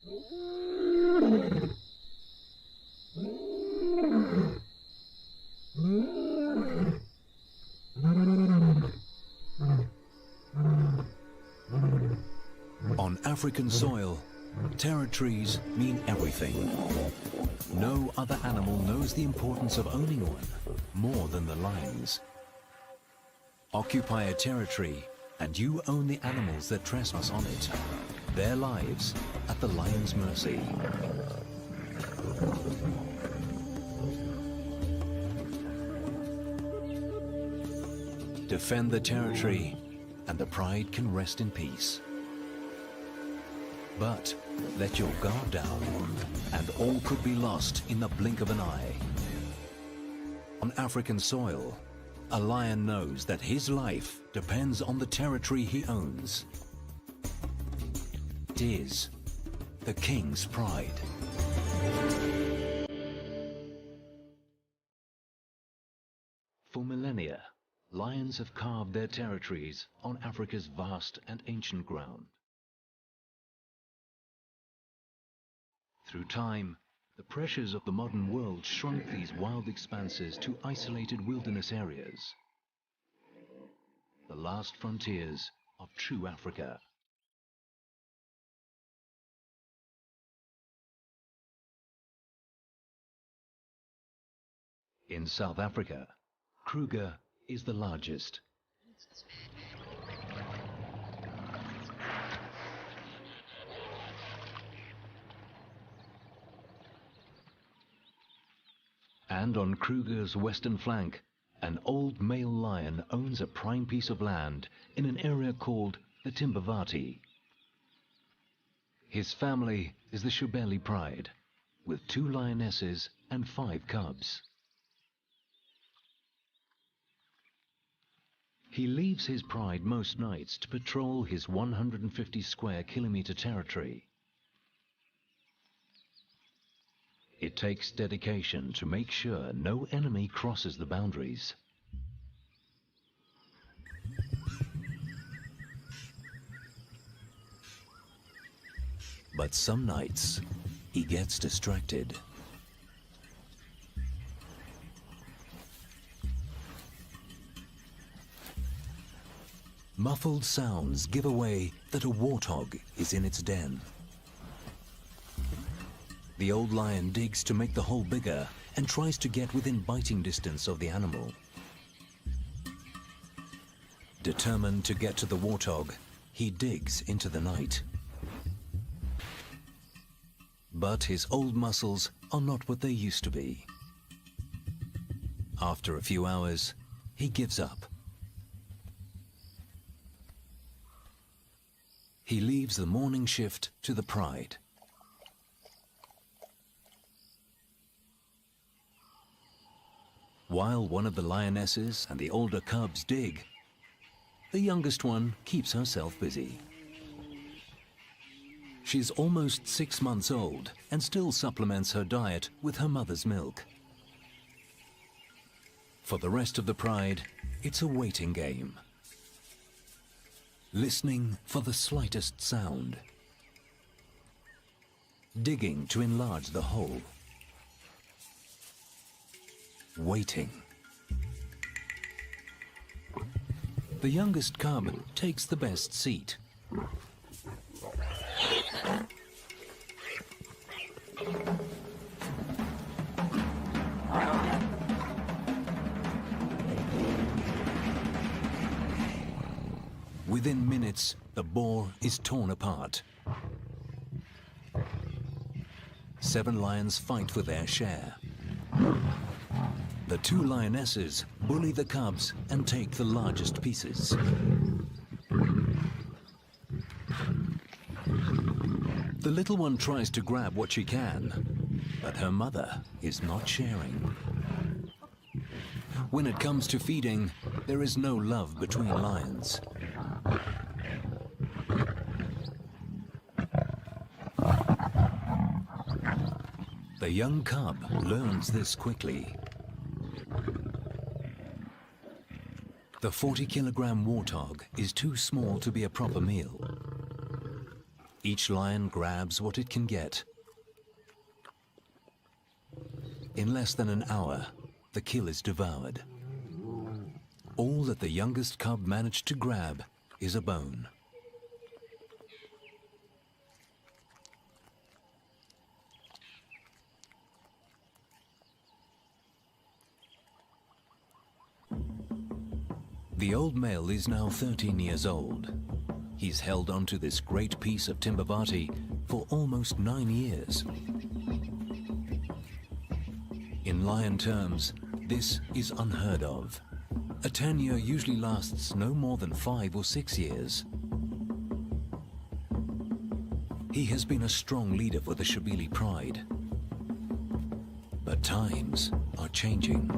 On African soil, territories mean everything. No other animal knows the importance of owning one more than the lions. Occupy a territory and you own the animals that trespass on it, their lives at the lion's mercy. Defend the territory and the pride can rest in peace. But let your guard down and all could be lost in the blink of an eye. On African soil, a lion knows that his life depends on the territory he owns. It is the king's pride. For millennia, lions have carved their territories on Africa's vast and ancient ground. Through time, the pressures of the modern world shrunk these wild expanses to isolated wilderness areas, the last frontiers of true Africa. In South Africa, Kruger is the largest. And on Kruger's western flank, an old male lion owns a prime piece of land in an area called the Timbavati. His family is the Shubeli Pride, with 2 lionesses and 5 cubs. He leaves his pride most nights to patrol his 150 square kilometer territory. It takes dedication to make sure no enemy crosses the boundaries. But some nights, he gets distracted. Muffled sounds give away that a warthog is in its den. The old lion digs to make the hole bigger and tries to get within biting distance of the animal. Determined to get to the warthog, he digs into the night. But his old muscles are not what they used to be. After a few hours, he gives up. He leaves the morning shift to the pride. While one of the lionesses and the older cubs dig, the youngest one keeps herself busy. She's almost 6 months old and still supplements her diet with her mother's milk. For the rest of the pride, it's a waiting game. Listening for the slightest sound. Digging to enlarge the hole. Waiting. The youngest cub takes the best seat. Within minutes, the boar is torn apart. 7 lions fight for their share. The 2 lionesses bully the cubs and take the largest pieces. The little one tries to grab what she can, but her mother is not sharing. When it comes to feeding, there is no love between lions. The young cub learns this quickly. The 40-kilogram warthog is too small to be a proper meal. Each lion grabs what it can get. In less than an hour, the kill is devoured. All that the youngest cub managed to grab is a bone. The old male is now 13 years old. He's held onto this great piece of Timbavati for almost 9 years. In lion terms, this is unheard of. A tenure usually lasts no more than 5 or 6 years. He has been a strong leader for the Shabili pride. But times are changing.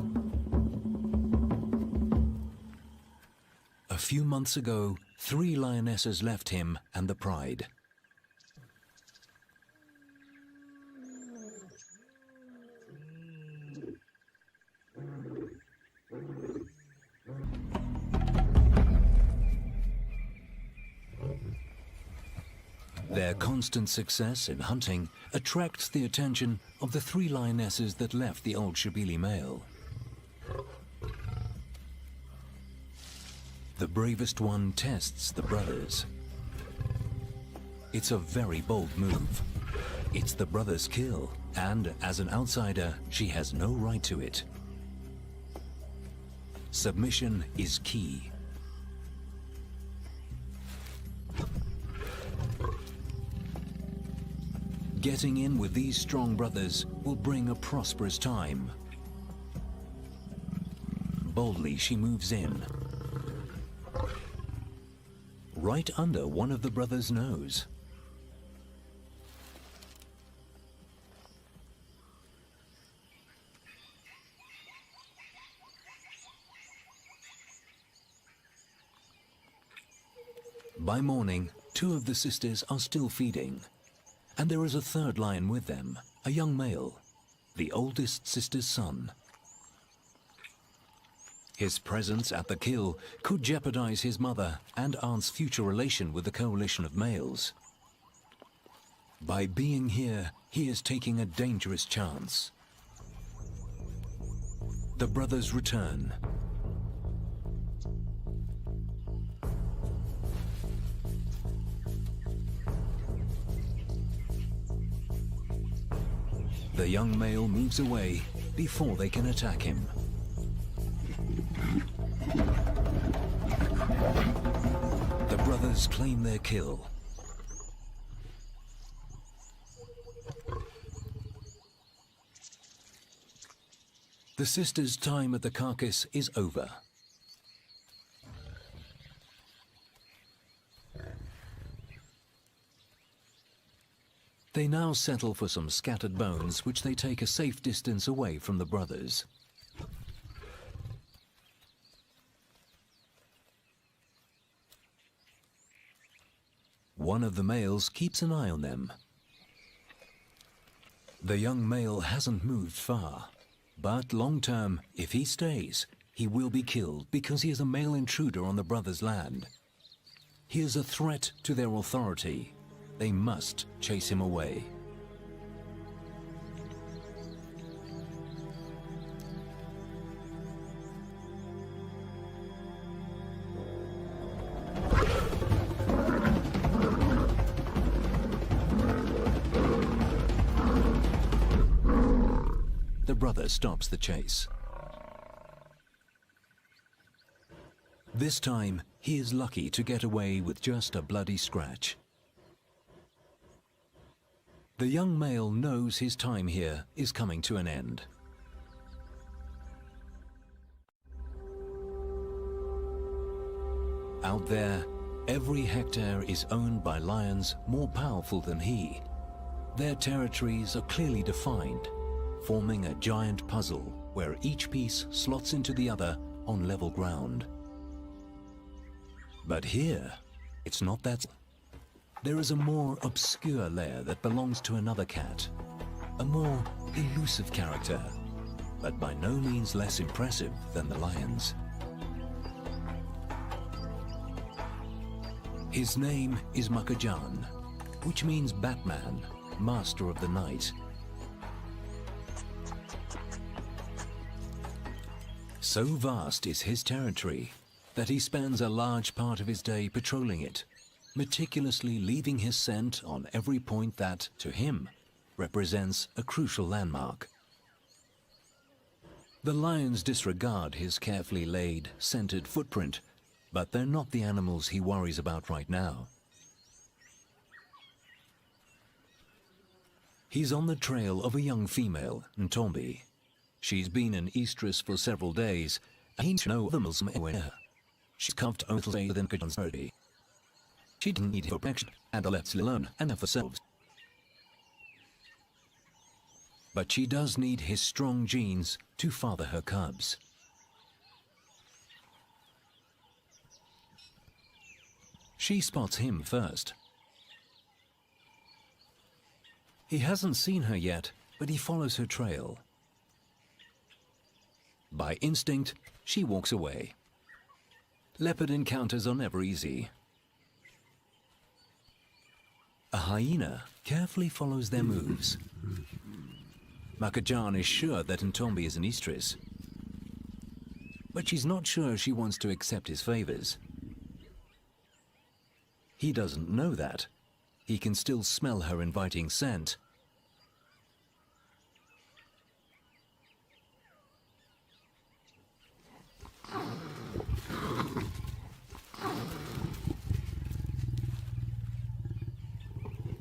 A few months ago, 3 lionesses left him and the pride. Their constant success in hunting attracts the attention of the 3 lionesses that left the old Shabili male. The bravest one tests the brothers. It's a very bold move. It's the brother's kill, and as an outsider, she has no right to it. Submission is key. Getting in with these strong brothers will bring a prosperous time. Boldly she moves in, right under one of the brothers' nose. By morning, 2 of the sisters are still feeding, and there is a 3rd lion with them, a young male, the oldest sister's son. His presence at the kill could jeopardize his mother and aunt's future relation with the coalition of males. By being here, he is taking a dangerous chance. The brothers return. The young male moves away before they can attack him. The brothers claim their kill. The sisters' time at the carcass is over. They now settle for some scattered bones, which they take a safe distance away from the brothers. One of the males keeps an eye on them. The young male hasn't moved far, but long term, if he stays, he will be killed because he is a male intruder on the brothers' land. He is a threat to their authority. They must chase him away. The brother stops the chase. This time, he is lucky to get away with just a bloody scratch. The young male knows his time here is coming to an end. Out there, every hectare is owned by lions more powerful than he. Their territories are clearly defined, forming a giant puzzle where each piece slots into the other on level ground. But here, it's not that. There is a more obscure layer that belongs to another cat, a more elusive character, but by no means less impressive than the lions. His name is Makajan. which means Batman, master of the night. So vast is his territory that he spends a large part of his day patrolling it, meticulously leaving his scent on every point that, to him, represents a crucial landmark. The lions disregard his carefully laid, scented footprint, but they're not the animals he worries about right now. He's on the trail of a young female, Ntombi. She's been in estrus for several days, and he knows no animals anywhere. She's carved only within Kajan's territory. She didn't need her protection, and left alone and have themselves. But she does need his strong genes to father her cubs. She spots him first. He hasn't seen her yet, but he follows her trail. By instinct, she walks away. Leopard encounters are never easy. A hyena carefully follows their moves. Makajan is sure that Ntombi is an estrus, but she's not sure she wants to accept his favors. He doesn't know that. He can still smell her inviting scent.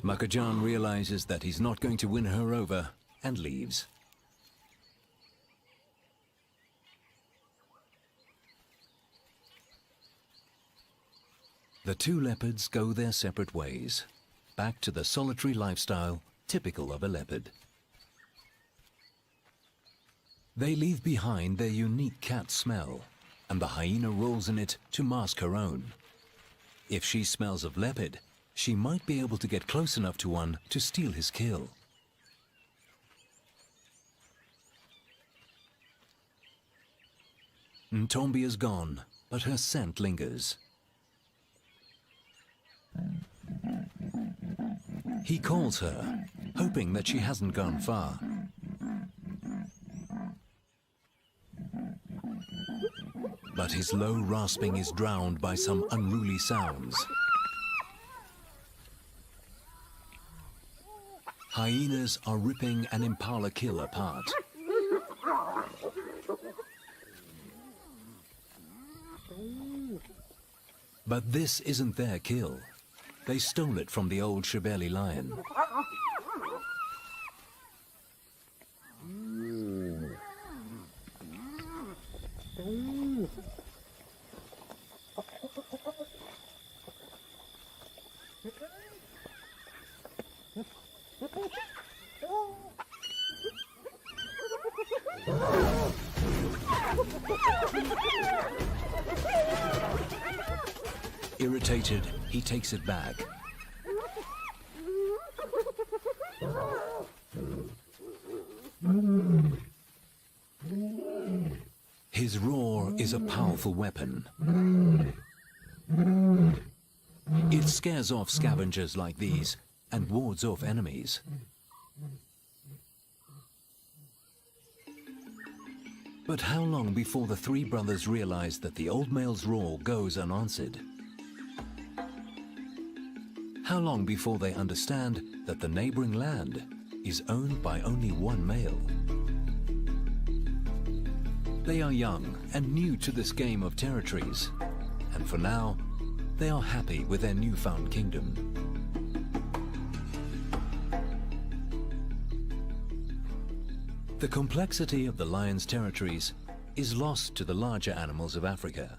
Makajan realizes that he's not going to win her over and leaves. The two leopards go their separate ways, back to the solitary lifestyle typical of a leopard. They leave behind their unique cat smell, and the hyena rolls in it to mask her own. If she smells of leopard, she might be able to get close enough to one to steal his kill. Ntombi is gone, but her scent lingers. He calls her, hoping that she hasn't gone far. But his low rasping is drowned by some unruly sounds. Hyenas are ripping an impala kill apart. But this isn't their kill. They stole it from the old Shibeli lion. Irritated, he takes it back. His roar is a powerful weapon. It scares off scavengers like these and wards off enemies. But how long before the three brothers realize that the old male's roar goes unanswered? How long before they understand that the neighboring land is owned by only one male? They are young and new to this game of territories, and for now, they are happy with their newfound kingdom. The complexity of the lion's territories is lost to the larger animals of Africa.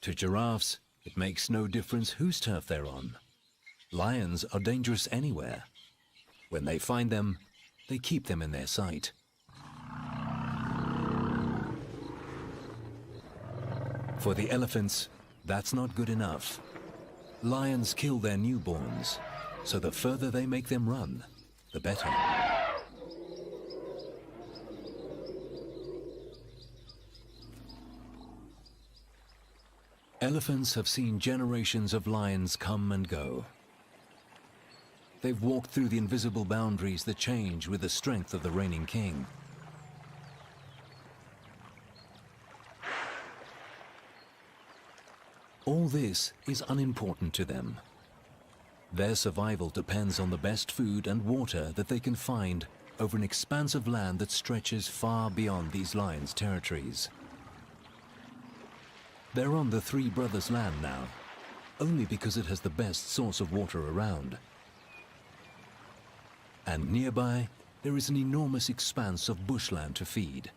To giraffes, it makes no difference whose turf they're on. Lions are dangerous anywhere. When they find them, they keep them in their sight. For the elephants, that's not good enough. Lions kill their newborns, so the further they make them run, the better. Elephants have seen generations of lions come and go. They've walked through the invisible boundaries that change with the strength of the reigning king. All this is unimportant to them. Their survival depends on the best food and water that they can find over an expanse of land that stretches far beyond these lions' territories. They're on the three brothers' land now, only because it has the best source of water around. And nearby, there is an enormous expanse of bushland to feed.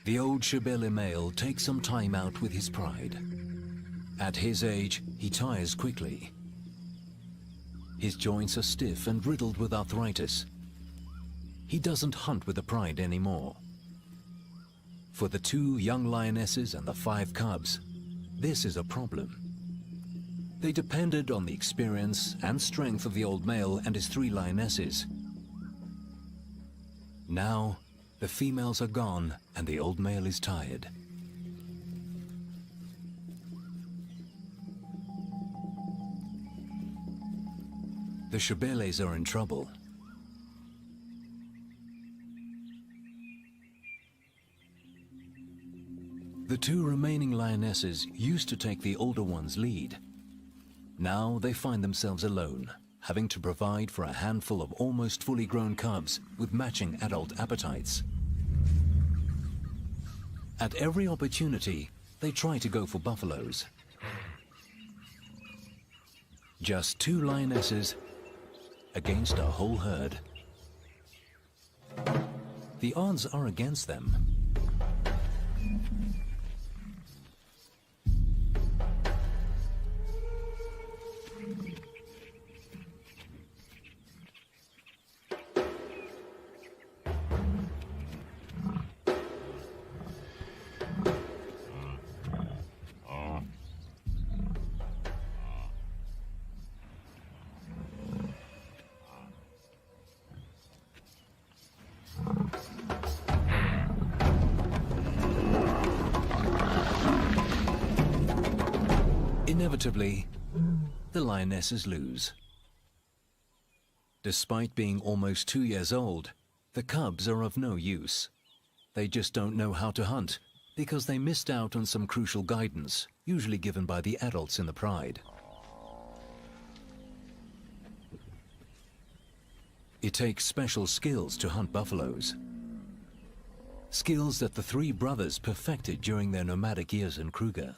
The old Shebele male takes some time out with his pride. At his age, he tires quickly. His joints are stiff and riddled with arthritis. He doesn't hunt with the pride anymore. For the 2 young lionesses and the 5 cubs, this is a problem. They depended on the experience and strength of the old male and his 3 lionesses. Now, the females are gone and the old male is tired. The Shebeles are in trouble. The 2 remaining lionesses used to take the older one's lead. Now they find themselves alone, having to provide for a handful of almost fully grown cubs with matching adult appetites. At every opportunity, they try to go for buffaloes. Just 2 lionesses against a whole herd. The odds are against them. Inevitably, the lionesses lose. Despite being almost 2 years old, the cubs are of no use. They just don't know how to hunt because they missed out on some crucial guidance, usually given by the adults in the pride. It takes special skills to hunt buffaloes. Skills that the 3 brothers perfected during their nomadic years in Kruger.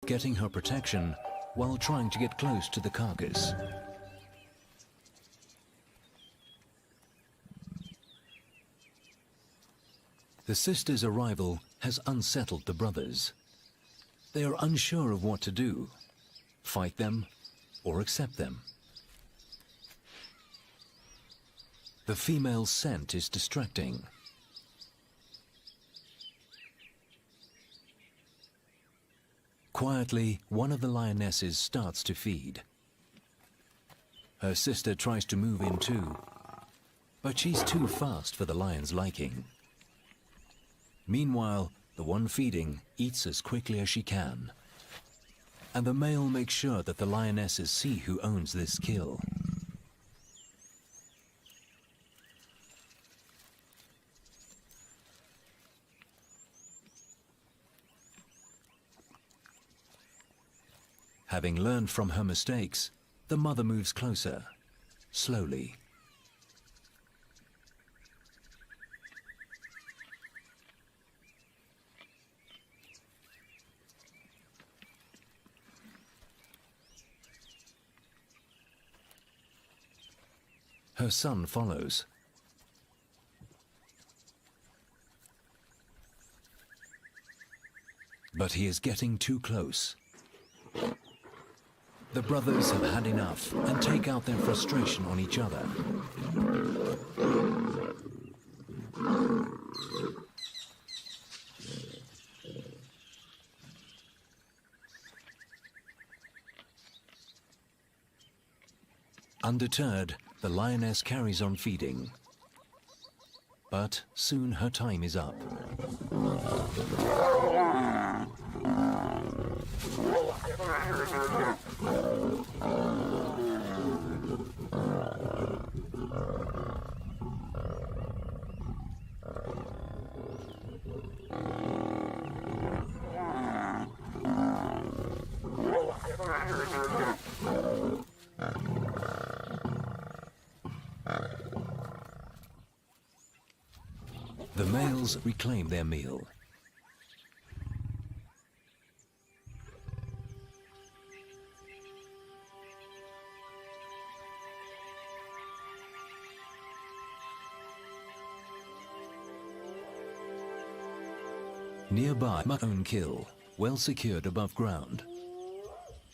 Getting her protection while trying to get close to the carcass. The sisters' arrival has unsettled the brothers. They are unsure of what to do, fight them or accept them. The female scent is distracting. Quietly, one of the lionesses starts to feed. Her sister tries to move in too, but she's too fast for the lion's liking. Meanwhile, the one feeding eats as quickly as she can. And the male makes sure that the lionesses see who owns this kill. Having learned from her mistakes, the mother moves closer, slowly. Her son follows. But he is getting too close. The brothers have had enough and take out their frustration on each other. Undeterred, the lioness carries on feeding. But soon her time is up. The males reclaim their meal. Nearby, my own kill, well secured above ground.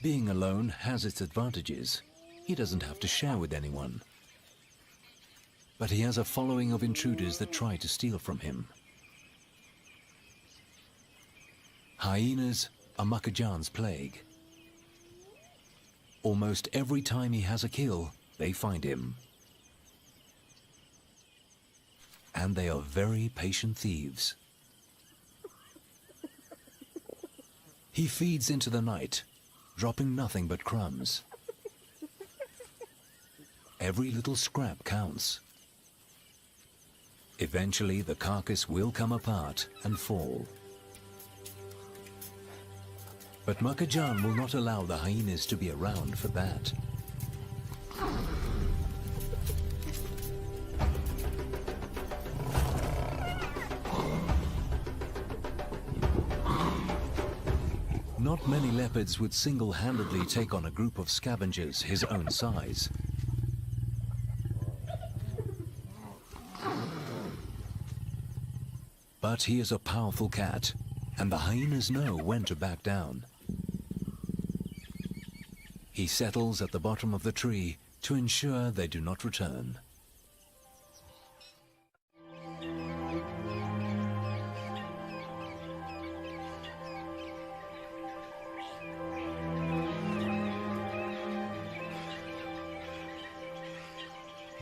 Being alone has its advantages. He doesn't have to share with anyone. But he has a following of intruders that try to steal from him. Hyenas are Makajan's plague. Almost every time he has a kill, they find him. And they are very patient thieves. He feeds into the night, dropping nothing but crumbs. Every little scrap counts. Eventually, the carcass will come apart and fall. But Makajan will not allow the hyenas to be around for that. Not many leopards would single-handedly take on a group of scavengers his own size. But he is a powerful cat, and the hyenas know when to back down. He settles at the bottom of the tree to ensure they do not return.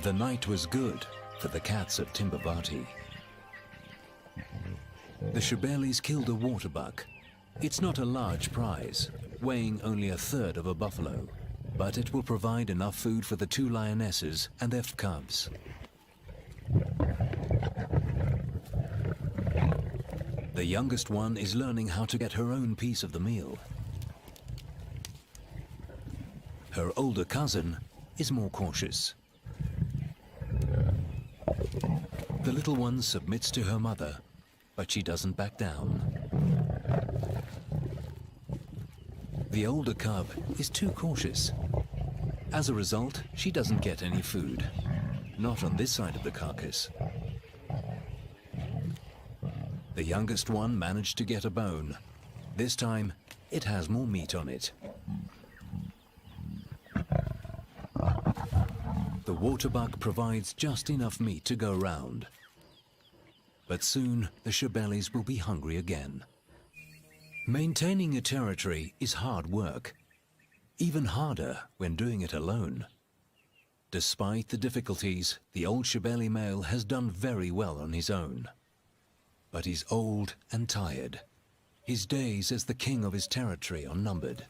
The night was good for the cats of Timbavati. The Shebelis killed a waterbuck. It's not a large prize, weighing only 1/3 of a buffalo, but it will provide enough food for the 2 lionesses and their cubs. The youngest one is learning how to get her own piece of the meal. Her older cousin is more cautious. The little one submits to her mother, but she doesn't back down. The older cub is too cautious. As a result, she doesn't get any food. Not on this side of the carcass. The youngest one managed to get a bone. This time, it has more meat on it. The waterbuck provides just enough meat to go round. But soon, the Shebelis will be hungry again. Maintaining a territory is hard work, even harder when doing it alone. Despite the difficulties, the old Shebeli male has done very well on his own. But he's old and tired. His days as the king of his territory are numbered.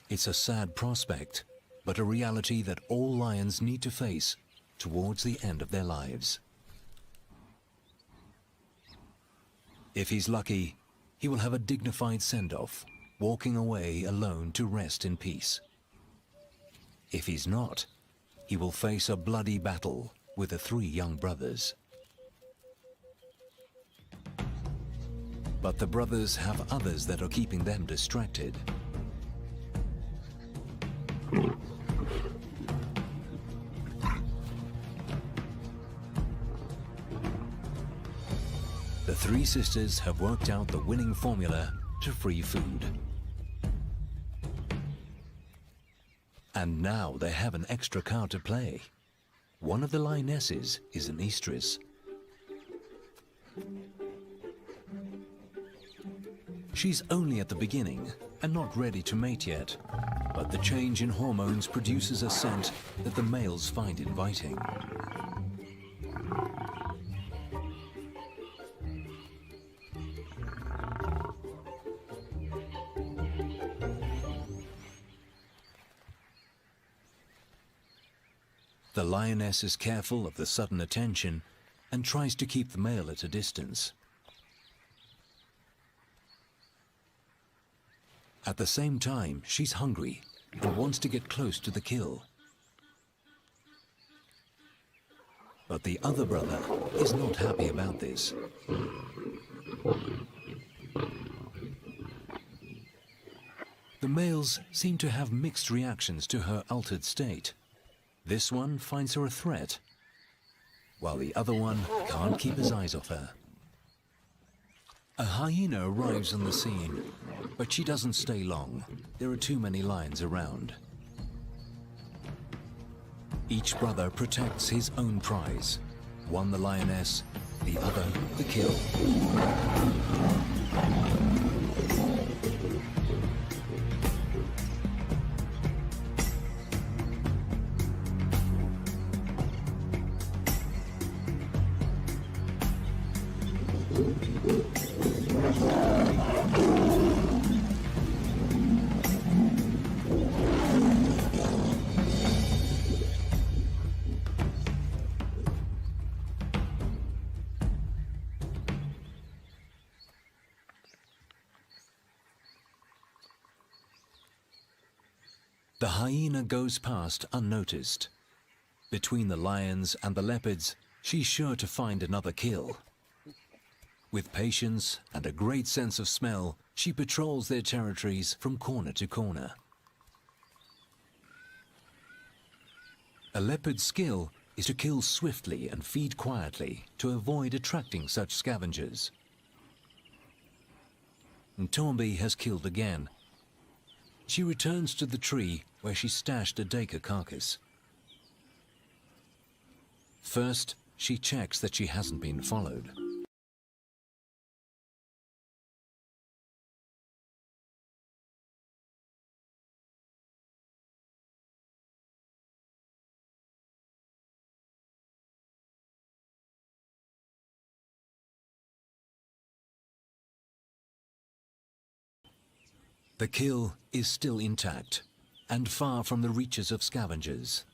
It's a sad prospect, but a reality that all lions need to face towards the end of their lives. If he's lucky, he will have a dignified send-off, walking away alone to rest in peace. If he's not, he will face a bloody battle with the three young brothers. But the brothers have others that are keeping them distracted. The three sisters have worked out the winning formula to free food. And now they have an extra card to play. One of the lionesses is an estrus. She's only at the beginning and not ready to mate yet, but the change in hormones produces a scent that the males find inviting. The lioness is careful of the sudden attention and tries to keep the male at a distance. At the same time, she's hungry and wants to get close to the kill. But the other brother is not happy about this. The males seem to have mixed reactions to her altered state. This one finds her a threat, while the other one can't keep his eyes off her. A hyena arrives on the scene, but she doesn't stay long. There are too many lions around. Each brother protects his own prize. One the lioness, the other the kill. The hyena goes past unnoticed. Between the lions and the leopards, she's sure to find another kill. With patience and a great sense of smell, she patrols their territories from corner to corner. A leopard's skill is to kill swiftly and feed quietly to avoid attracting such scavengers. Ntombi has killed again. She returns to the tree where she stashed a duiker carcass. First, she checks that she hasn't been followed. The kill is still intact and far from the reaches of scavengers.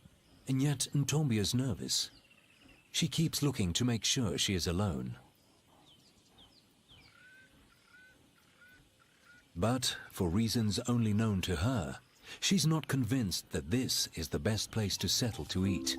And yet Ntombi is nervous. She keeps looking to make sure she is alone. But, for reasons only known to her, she's not convinced that this is the best place to settle to eat.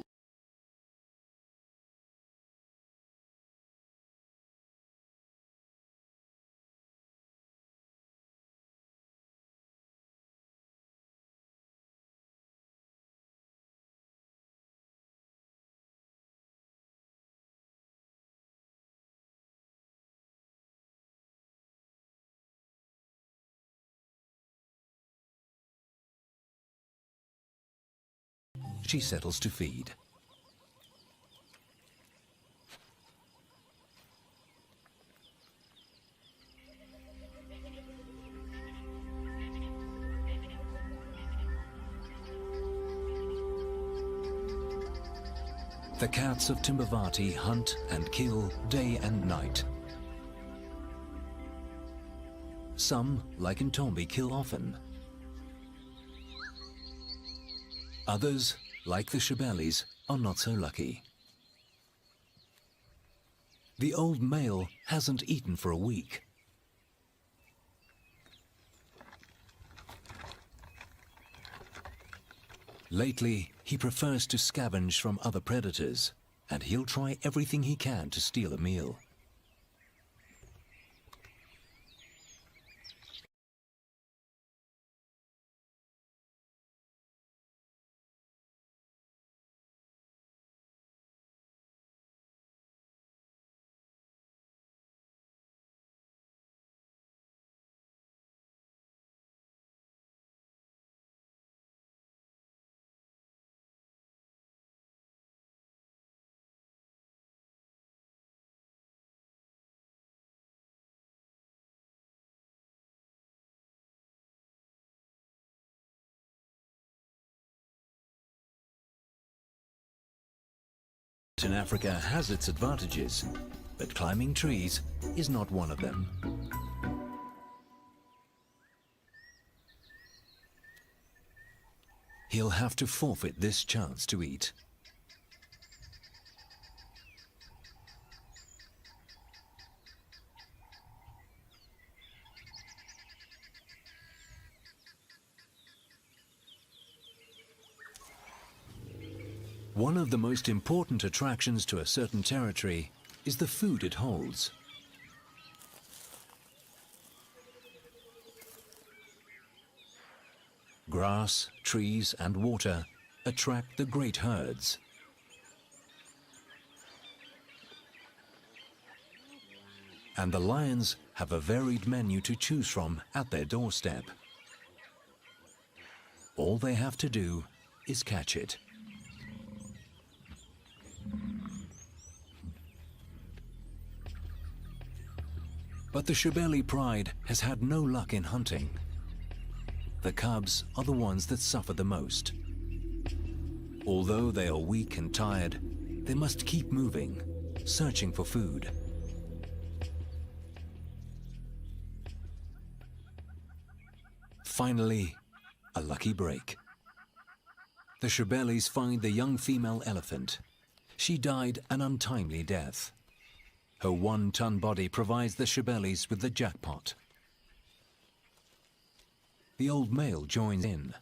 She settles to feed. The cats of Timbavati hunt and kill day and night. Some, like Ntombi, kill often. Others, like the Shabelis, are not so lucky. The old male hasn't eaten for a week. Lately, he prefers to scavenge from other predators, and he'll try everything he can to steal a meal. In Africa has its advantages, but climbing trees is not one of them. He'll have to forfeit this chance to eat. One of the most important attractions to a certain territory is the food it holds. Grass, trees, and water attract the great herds. And the lions have a varied menu to choose from at their doorstep. All they have to do is catch it. But the Shebeli pride has had no luck in hunting. The cubs are the ones that suffer the most. Although they are weak and tired, they must keep moving, searching for food. Finally, a lucky break. The Shebelis find the young female elephant. She died an untimely death. Her 1-ton body provides the Shebelis with the jackpot. The old male joins in.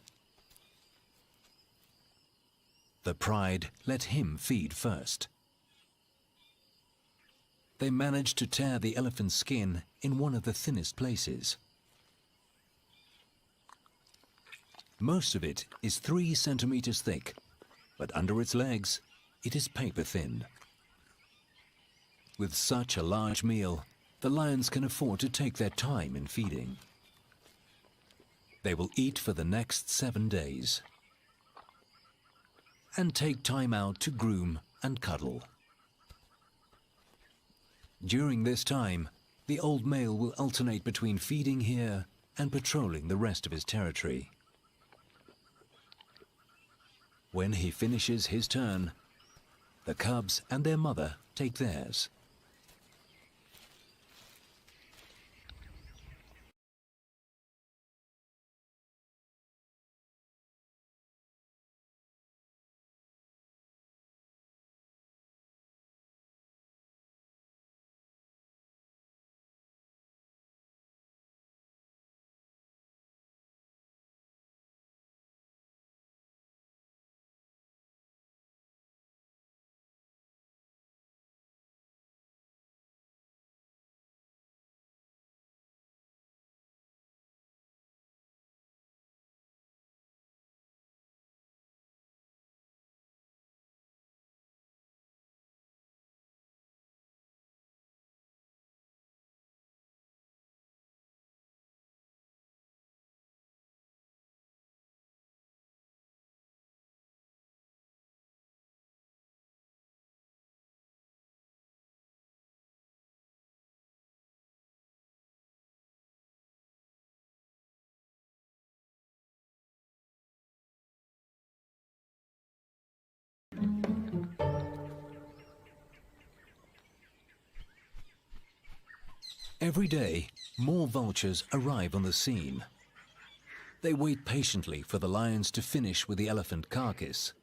The pride let him feed first. They manage to tear the elephant's skin in one of the thinnest places. Most of it is 3 centimeters thick, but under its legs, it is paper thin. With such a large meal, the lions can afford to take their time in feeding. They will eat for the next 7 days and take time out to groom and cuddle. During this time, the old male will alternate between feeding here and patrolling the rest of his territory. When he finishes his turn, the cubs and their mother take theirs. Every day, more vultures arrive on the scene. They wait patiently for the lions to finish with the elephant carcass.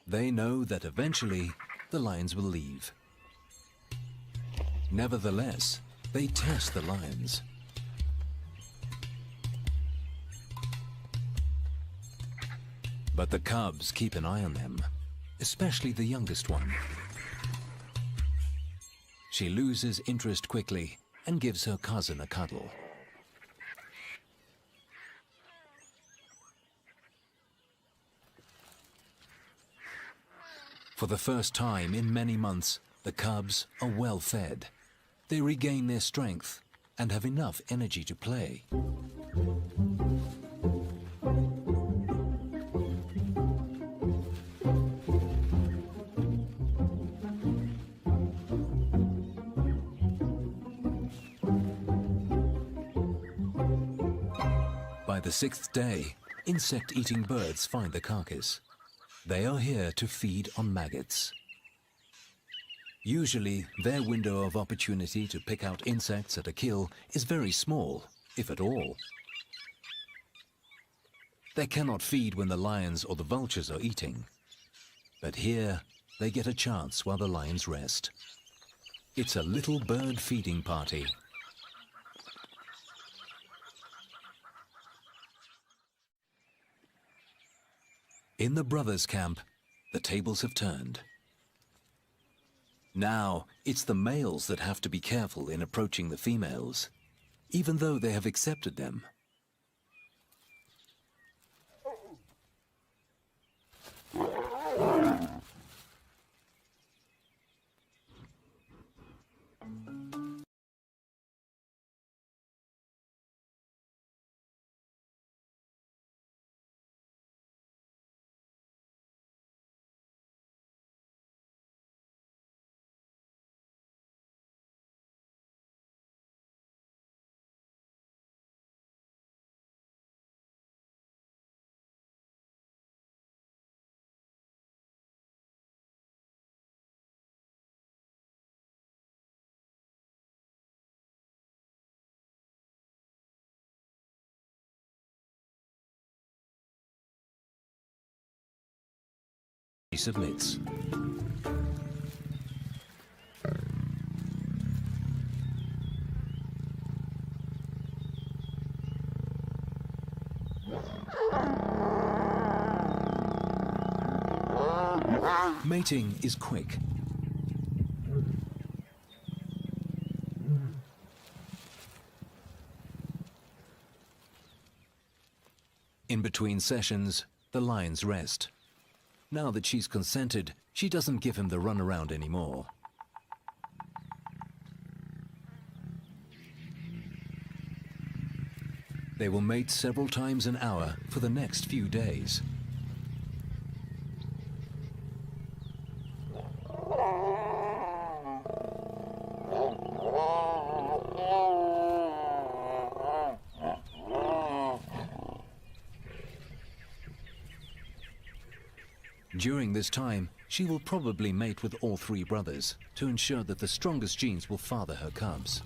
They know that eventually the lions will leave. Nevertheless, they test the lions. But the cubs keep an eye on them, especially the youngest one. She loses interest quickly and gives her cousin a cuddle. For the first time in many months, the cubs are well fed. They regain their strength and have enough energy to play. By the sixth day, insect-eating birds find the carcass. They are here to feed on maggots. Usually, their window of opportunity to pick out insects at a kill is very small, if at all. They cannot feed when the lions or the vultures are eating. But here, they get a chance while the lions rest. It's a little bird feeding party. In the brothers' camp, the tables have turned. Now, it's the males that have to be careful in approaching the females, even though they have accepted them. He submits. Mating is quick. In between sessions, the lions rest. Now that she's consented, she doesn't give him the runaround anymore. They will mate several times an hour for the next few days. During this time, she will probably mate with all three brothers to ensure that the strongest genes will father her cubs.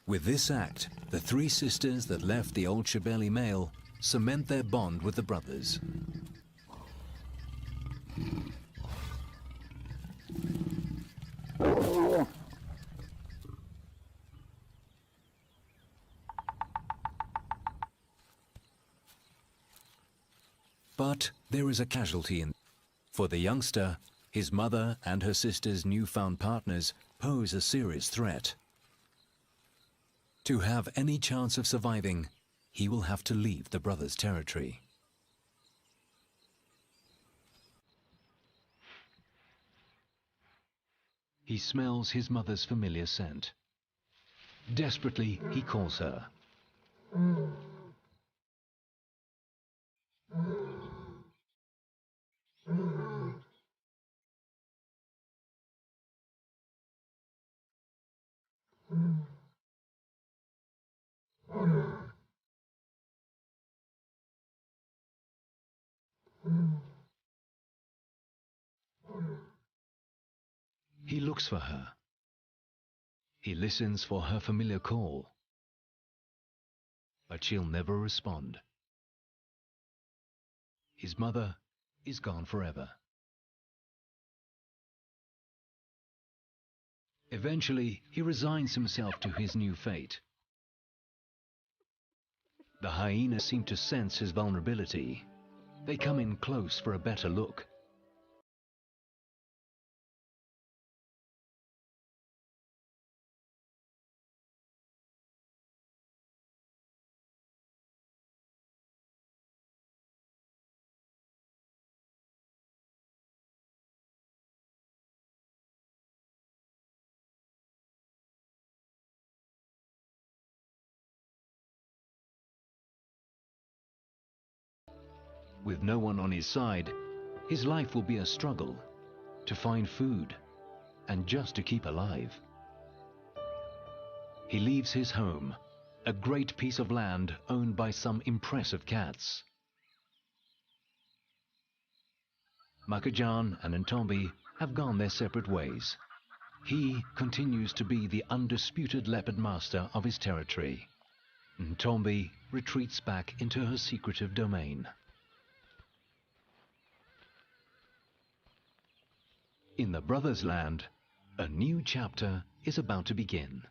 With this act, the three sisters that left the old Shibeli male cement their bond with the brothers. But there is a casualty for the youngster. His mother and her sister's newfound partners pose a serious threat. To have any chance of surviving, he will have to leave the brothers' territory. He smells his mother's familiar scent. Desperately, he calls her. He looks for her. He listens for her familiar call. But she'll never respond. His mother is gone forever. Eventually, he resigns himself to his new fate. The hyenas seem to sense his vulnerability. They come in close for a better look. With no one on his side, his life will be a struggle to find food and just to keep alive. He leaves his home, a great piece of land owned by some impressive cats. Makajan and Ntombi have gone their separate ways. He continues to be the undisputed leopard master of his territory. Ntombi retreats back into her secretive domain. In the Brothers' Land, a new chapter is about to begin.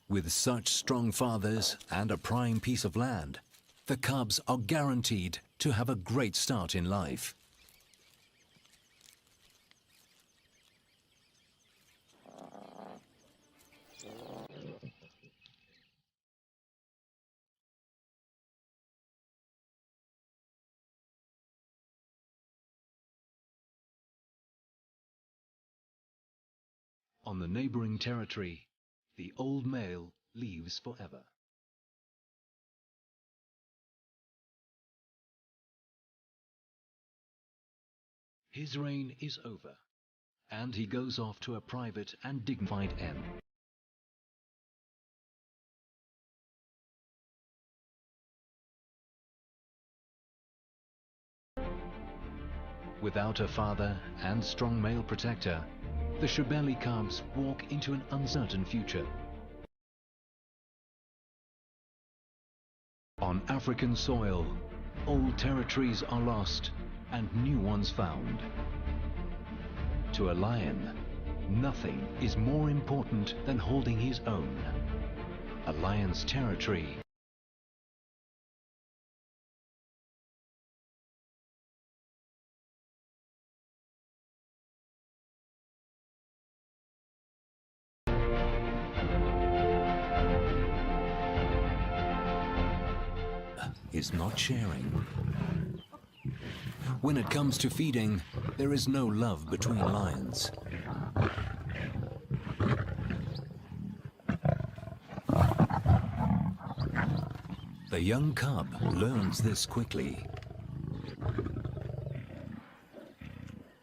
With such strong fathers and a prime piece of land, the cubs are guaranteed to have a great start in life. On the neighboring territory, the old male leaves forever. His reign is over, and he goes off to a private and dignified end. Without a father and strong male protector, the Shebeli cubs walk into an uncertain future. On African soil, old territories are lost and new ones found. To a lion, nothing is more important than holding his own. A lion's territory is not sharing. When it comes to feeding, there is no love between lions. The young cub learns this quickly.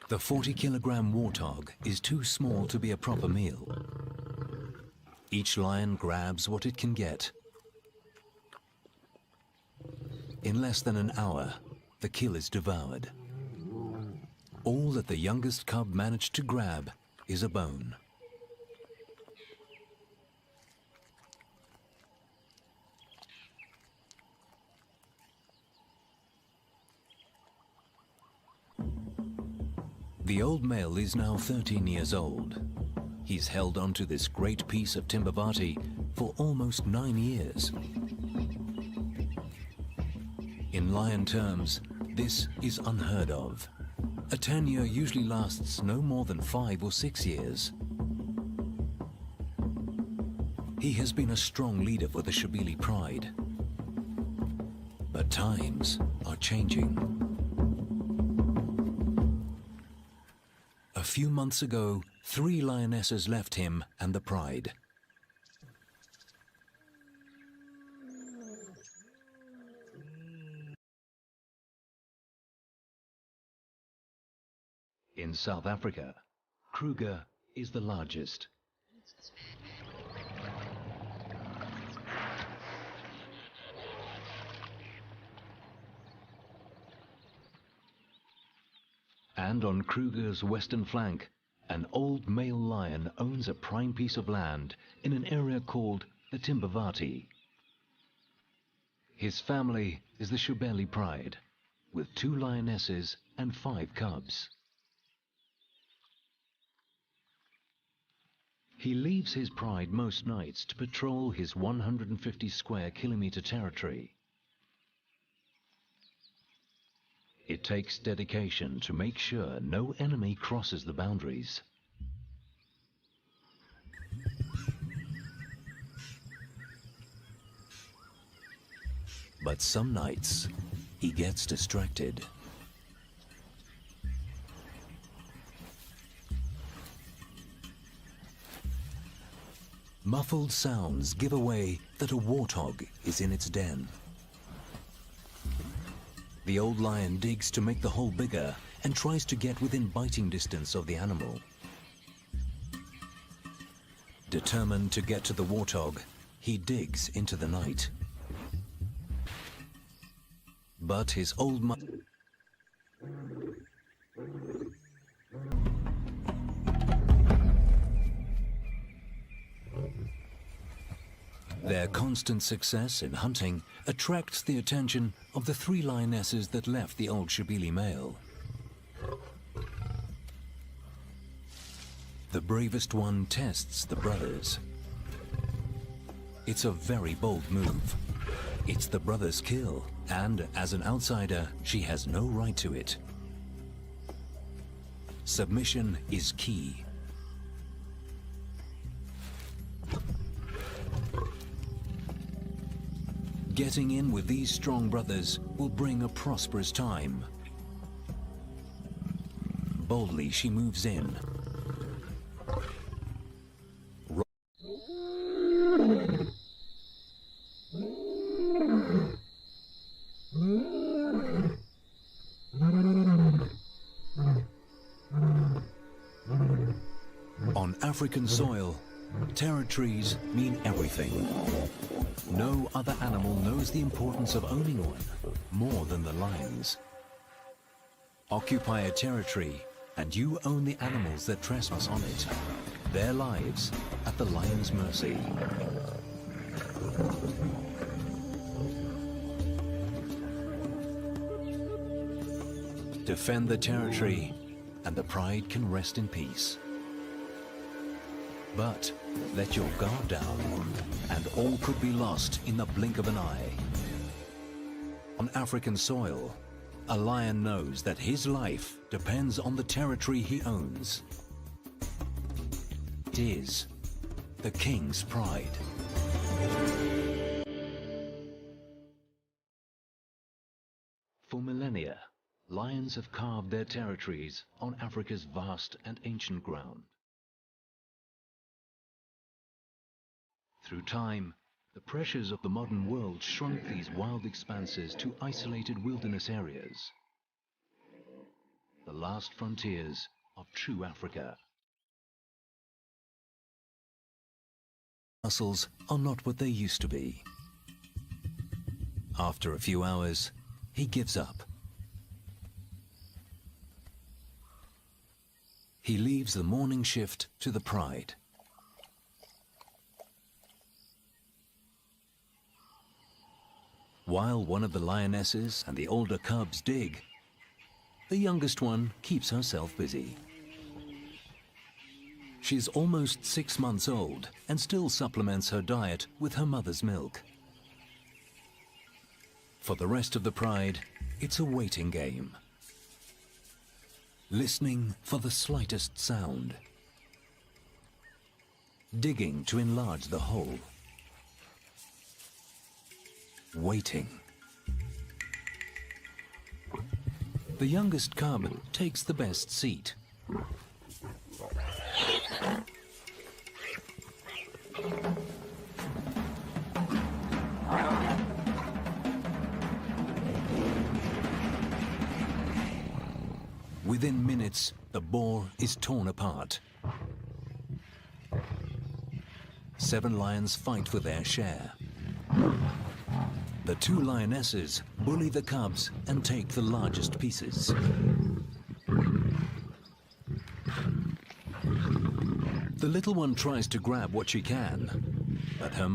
The 40-kilogram warthog is too small to be a proper meal. Each lion grabs what it can get. In less than an hour, the kill is devoured. All that the youngest cub managed to grab is a bone. The old male is now 13 years old. He's held onto this great piece of Timbavati for almost 9 years. In lion terms, this is unheard of. A tenure usually lasts no more than 5 or 6 years. He has been a strong leader for the Shabili pride. But times are changing. A few months ago, 3 lionesses left him and the pride. In South Africa, Kruger is the largest. And on Kruger's western flank, an old male lion owns a prime piece of land in an area called the Timbavati. His family is the Shabeli pride, with 2 lionesses and 5 cubs. He leaves his pride most nights to patrol his 150 square kilometer territory. It takes dedication to make sure no enemy crosses the boundaries. But some nights, he gets distracted. Muffled sounds give away that a warthog is in its den. The old lion digs to make the hole bigger and tries to get within biting distance of the animal. Determined to get to the warthog, he digs into the night. But his old Their constant success in hunting attracts the attention of the 3 lionesses that left the old Shabili male. The bravest one tests the brothers. It's a very bold move. It's the brother's kill, and as an outsider, she has no right to it. Submission is key. Getting in with these strong brothers will bring a prosperous time. Boldly she moves in. On African soil, territories mean everything. No other animal knows the importance of owning one more than the lions. Occupy a territory and you own the animals that trespass on it, their lives at the lion's mercy. Defend the territory and the pride can rest in peace. But let your guard down, and all could be lost in the blink of an eye. On African soil, a lion knows that his life depends on the territory he owns. It is the king's pride. For millennia, lions have carved their territories on Africa's vast and ancient ground. Through time, the pressures of the modern world shrunk these wild expanses to isolated wilderness areas. The last frontiers of true Africa. Muscles are not what they used to be. After a few hours, he gives up. He leaves the morning shift to the pride. While one of the lionesses and the older cubs dig, the youngest one keeps herself busy. She's almost 6 months old and still supplements her diet with her mother's milk. For the rest of the pride, it's a waiting game. Listening for the slightest sound. Digging to enlarge the hole. Waiting. The youngest cub takes the best seat. Within minutes, the boar is torn apart. 7 lions fight for their share. The 2 lionesses bully the cubs and take the largest pieces. The little one tries to grab what she can, but her